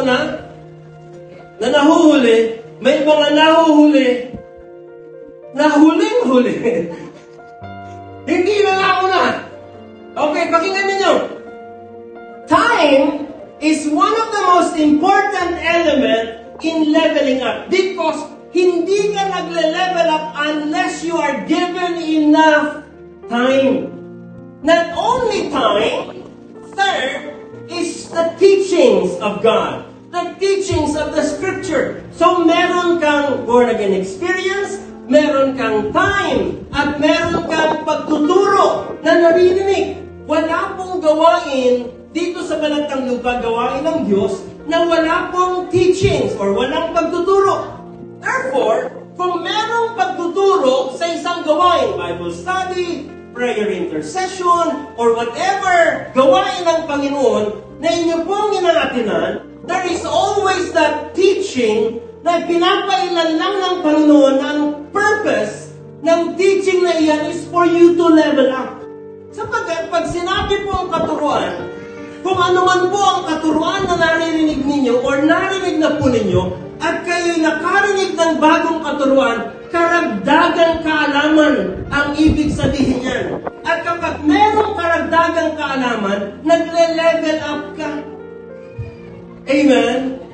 na nahuhuli, may mga nahuhuli na huling-huli. Hindi na nauna. Okay, pakinggan ninyo. Time is one of the most important element in leveling up because hindi ka nagle-level up unless you are given enough time. Not only time, third is the teachings of God, the teachings of the Scripture. So meron kang born-again experience, meron kang time, at meron kang pagtuturo na naririnig. Wala pong gawain dito sa banal ng lupa, gawain ng Diyos, na wala pong teachings or walang pagtuturo. Therefore, kung merong pagtuturo sa isang gawain, Bible study, prayer intercession, or whatever gawain ng Panginoon na inyo pong inaatinan, there is always that teaching na pinapailan lang ng Panginoon na ang purpose ng teaching na iyan is for you to level up. Sapagkat pag sinabi po ang katuruan, kung ano man po ang katuruan na naririnig ninyo or narinig na po ninyo, at kayo'y nakarinig ng bagong katuruan, karagdagang kaalaman ang ibig sabihin niyan. At kapag merong karagdagang kaalaman, nagle-level up ka. Amen?